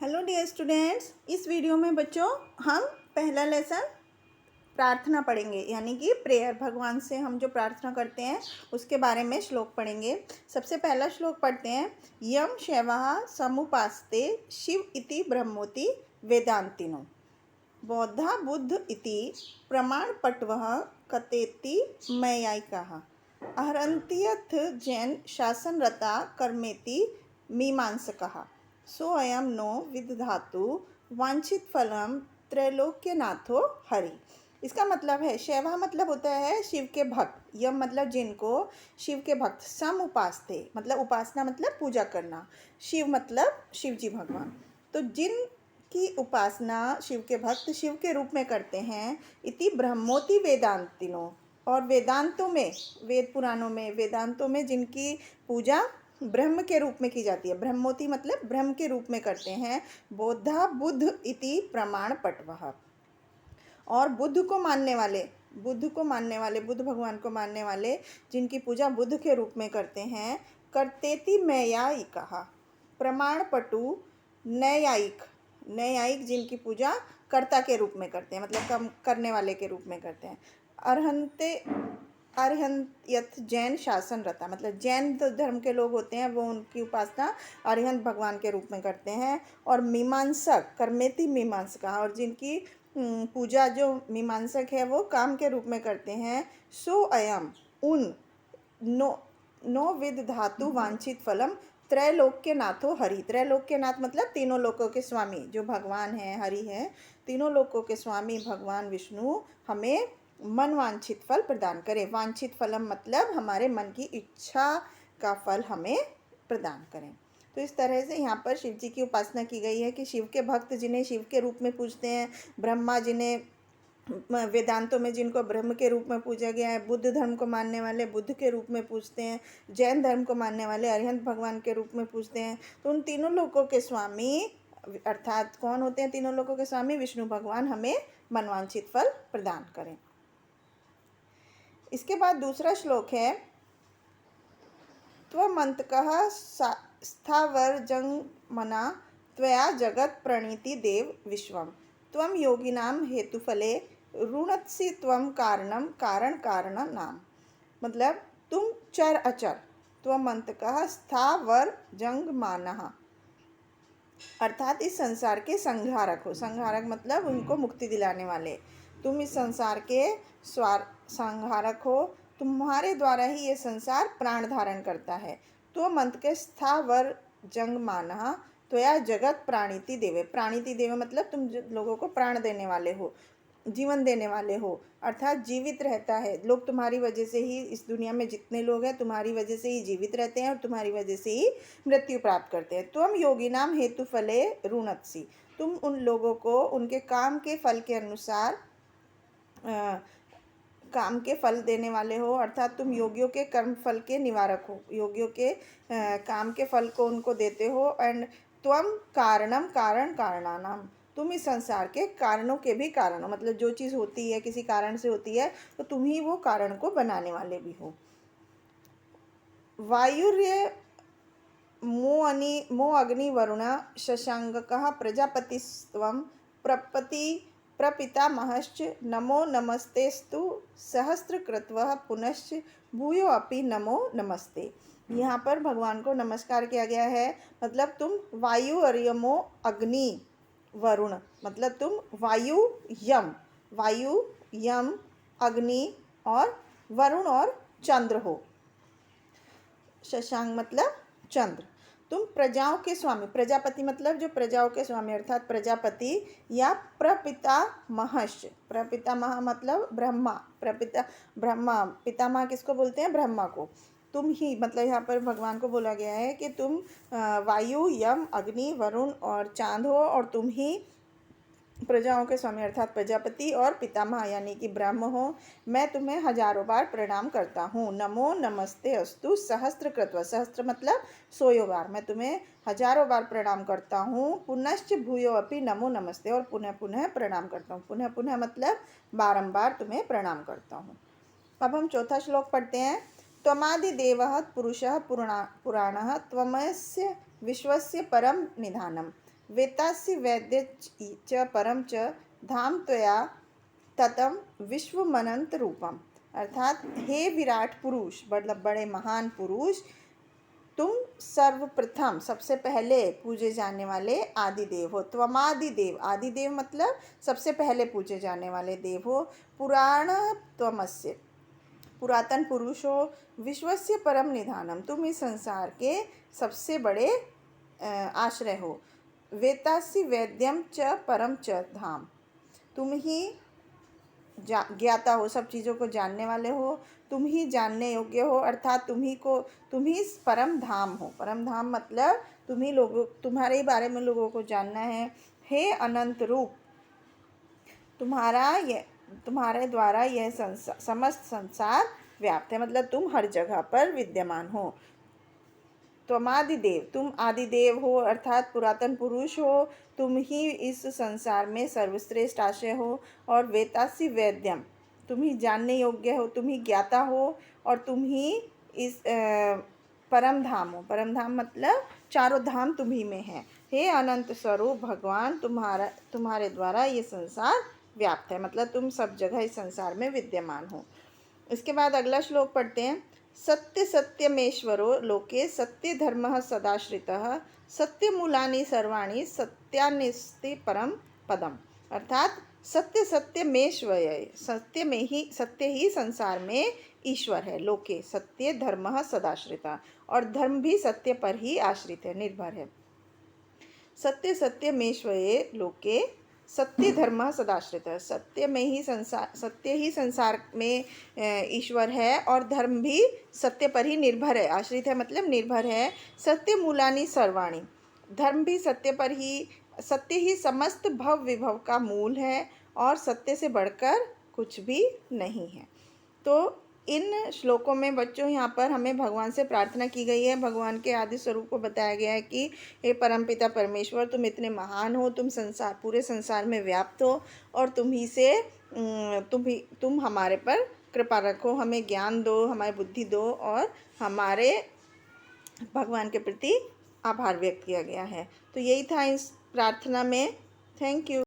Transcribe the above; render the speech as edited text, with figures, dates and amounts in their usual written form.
Hello dear students, इस video में बच्चों हम पहला लेसन प्रार्थना पढ़ेंगे, यानी कि प्रेयर। भगवान से हम जो प्रार्थना करते हैं उसके बारे में श्लोक पढ़ेंगे। सबसे पहला श्लोक पढ़ते हैं। यम शैवः समुपास्ते शिव इति ब्रह्मोति वेदांतिनो बौद्धा बुद्ध इति प्रमाणपटवः कथेति नैयायिकाः अहरन्त्यथ जैन शासनरता कर्मेति मीमांसकः सो अयम नो विदधातु वांछित फलम त्रैलोक्यनाथो हरि। इसका मतलब है, शैवा मतलब होता है शिव के भक्त, यम मतलब जिनको, शिव के भक्त, सम उपासते मतलब उपासना मतलब पूजा करना, शिव मतलब शिव जी भगवान। तो जिन की उपासना शिव के भक्त शिव के रूप में करते हैं, इति ब्रह्मोति वेदांतिनो, और वेदांतों में, वेद पुराणों में, वेदांतों में जिनकी पूजा ब्रह्म के रूप में की जाती है, ब्रह्मोति मतलब ब्रह्म के रूप में करते हैं, बोधा बुद्ध इति प्रमाण पटवः, और बुद्ध को मानने वाले, बुद्ध भगवान को मानने वाले जिनकी पूजा बुद्ध के रूप में करते हैं, कर्तेति नैयायिकः, प्रमाण पटु नैयायिक, नैयायिक जिनकी पूजा कर्ता के रूप में करते हैं, मतलब करने वाले के रूप में करते हैं। अर्हन्ते अर्हंत जैन शासन रता, मतलब जैन धर्म के लोग होते हैं, वो उनकी उपासना अर्हंत भगवान के रूप में करते हैं। और मीमांसक कर्मेति मीमांसका, और जिनकी पूजा जो मीमांसक है वो काम के रूप में करते हैं। सो अयम उन नो विद धातु वांछित फलम त्रैलोक्य नाथो हरि। त्रैलोक्य नाथ मतलब तीनों लोकों के स्वामी जो भगवान हैं, हरि हैं, तीनों लोकों के स्वामी भगवान विष्णु हमें मन वांछित फल प्रदान करें। वांछित फलम मतलब हमारे मन की इच्छा का फल हमें प्रदान करें। तो इस तरह से यहाँ पर शिव जी की उपासना की गई है कि शिव के भक्त जिन्हें शिव के रूप में पूजते हैं, ब्रह्मा जिन्हें वेदांतों में जिनको ब्रह्म के रूप में पूजा गया है, बुद्ध धर्म को मानने वाले बुद्ध के रूप में पूजते हैं, जैन धर्म को मानने वाले अरिहंत भगवान के रूप में पूजते हैं। तो उन तीनों लोगों के स्वामी अर्थात कौन होते हैं तीनों लोगों के स्वामी? विष्णु भगवान हमें मनवांछित फल प्रदान करें। इसके बाद दूसरा श्लोक है। त्वमन्तकः स्थावरजङ्गमना त्वया जगत् प्रणीति देव विश्वम त्वं योगिनां हेतुफले ऋणत्सि त्वं कारणं कारण कारणनाम। मतलब तुम चर अचर, त्वमन्तकः स्थावरजङ्गमानः अर्थात इस संसार के संहारक हो। संहारक मतलब उनको मुक्ति दिलाने वाले। तुम इस संसार के संहारक हो, तुम्हारे द्वारा ही ये संसार प्राण धारण करता है। तो मंत के स्थावर जंग माना त्वया जगत प्राणिति देवे। प्राणिति देवे मतलब तुम लोगों को प्राण देने वाले हो, जीवन देने वाले हो, अर्थात जीवित रहता है। लोग तुम्हारी वजह से ही, इस दुनिया में जितने लोग हैं तुम्हारी वजह से ही जीवित रहते हैं और तुम्हारी वजह से ही मृत्यु प्राप्त करते हैं। तुम योगिनाम हेतु फले ऋणत्सि, तुम उन लोगों को उनके काम के फल के अनुसार काम के फल देने वाले हो, अर्थात तुम योगियों के कर्म फल के निवारक हो, योगियों के काम के फल को उनको देते हो। एंड त्वम कारणम कारण कारणानाम, तुम इस संसार के कारणों के भी कारण हो, मतलब जो चीज़ होती है किसी कारण से होती है तो तुम ही वो कारण को बनाने वाले भी हो। वायुर्य मो अग्नि वरुण शशांकः प्रजापतिस्त्वं प्रपितामहश्च नमो नमस्तेस्तु सहस्रकृत्वः पुनश्च भूयो अपि नमो नमस्ते। यहाँ पर भगवान को नमस्कार किया गया है। मतलब तुम वायु और यमो अग्नि वरुण, मतलब तुम वायु यम अग्नि और वरुण और चंद्र हो। शशांक मतलब चंद्र। तुम प्रजाओं के स्वामी, प्रजापति मतलब जो प्रजाओं के स्वामी अर्थात प्रजापति या प्रपितामहश्च। प्रपितामह मतलब ब्रह्मा, ब्रह्मा पितामह किसको बोलते हैं? ब्रह्मा को। तुम ही मतलब यहाँ पर भगवान को बोला गया है कि तुम वायु यम अग्नि वरुण और चांद हो, और तुम ही प्रजाओं के स्वामी अर्थात प्रजापति और पितामह यानी कि ब्रह्म हो। मैं तुम्हें हजारों बार प्रणाम करता हूँ। नमो नमस्ते अस्तु सहस्त्रकृत्व, सहस्त्र मतलब 100 बार, मैं तुम्हें हजारों बार प्रणाम करता हूँ। पुनश्च भूयो अपि नमो नमस्ते, और पुनः पुनः प्रणाम करता हूँ। पुनः पुनः मतलब बारंबार तुम्हें प्रणाम करता हूँ। अब हम चौथा श्लोक पढ़ते हैं। त्वमादिदेवः पुरुषः पुराणः त्वमस्य विश्वस्य परम निधानम वेत्तासि वेद्य च परम च धाम त्वया ततम विश्वमनंत रूपम। अर्थात हे विराट पुरुष, मतलब बड़े महान पुरुष, तुम सर्वप्रथम सबसे पहले पूजे जाने वाले आदि देव हो। त्वमादि देव, आदि देव मतलब सबसे पहले पूजे जाने वाले देव हो। पुराण त्वमस्य, पुरातन पुरुष हो। विश्वस्य परम निधानम, तुम इस संसार के सबसे बड़े आश्रय हो। वेत्तासि वेद्यम च परम च धाम, तुम ही ज्ञाता हो, सब चीज़ों को जानने वाले हो, तुम ही जानने योग्य हो, अर्थात तुम ही परम धाम हो। परम धाम मतलब तुम्हारे ही बारे में लोगों को जानना है। हे अनंत रूप, तुम्हारे द्वारा यह समस्त संसार व्याप्त है, मतलब तुम हर जगह पर विद्यमान हो। त्वमादिदेव, तुम आदिदेव हो, अर्थात पुरातन पुरुष हो, तुम ही इस संसार में सर्वश्रेष्ठ आश्रय हो। और वेत्तासि वेद्यम, तुम ही जानने योग्य हो, तुम ही ज्ञाता हो, और तुम ही इस परम धाम हो। परम धाम मतलब चारों धाम तुम ही में है। हे अनंत स्वरूप भगवान, तुम्हारे द्वारा ये संसार व्याप्त है, मतलब तुम सब जगह इस संसार में विद्यमान हो। इसके बाद अगला श्लोक पढ़ते हैं। सत्य सत्यमेश्वरो लोके सत्य धर्मः सदाश्रितः सत्यमूलानि सर्वाणि सत्यान्निस्ति परम पदम। अर्थात सत्य सत्यमेश्वर, सत्य ही संसार में ईश्वर है। लोके सत्य धर्मः सदाश्रितः, और धर्म भी सत्य पर ही आश्रित है, निर्भर है। सत्य सत्यमेश्वरे लोके सत्य धर्म सदाश्रित है, सत्य ही संसार में ईश्वर है, और धर्म भी सत्य पर ही निर्भर है। आश्रित है मतलब निर्भर है। सत्य मूलानि सर्वाणि, धर्म भी सत्य ही समस्त भव विभव का मूल है, और सत्य से बढ़कर कुछ भी नहीं है। तो इन श्लोकों में बच्चों यहाँ पर हमें भगवान से प्रार्थना की गई है। भगवान के आदि स्वरूप को बताया गया है कि हे परमपिता परमेश्वर, तुम इतने महान हो, तुम पूरे संसार में व्याप्त हो, और तुम हमारे पर कृपा रखो, हमें ज्ञान दो, हमारी बुद्धि दो, और हमारे भगवान के प्रति आभार व्यक्त किया गया है। तो यही था इस प्रार्थना में। Thank you.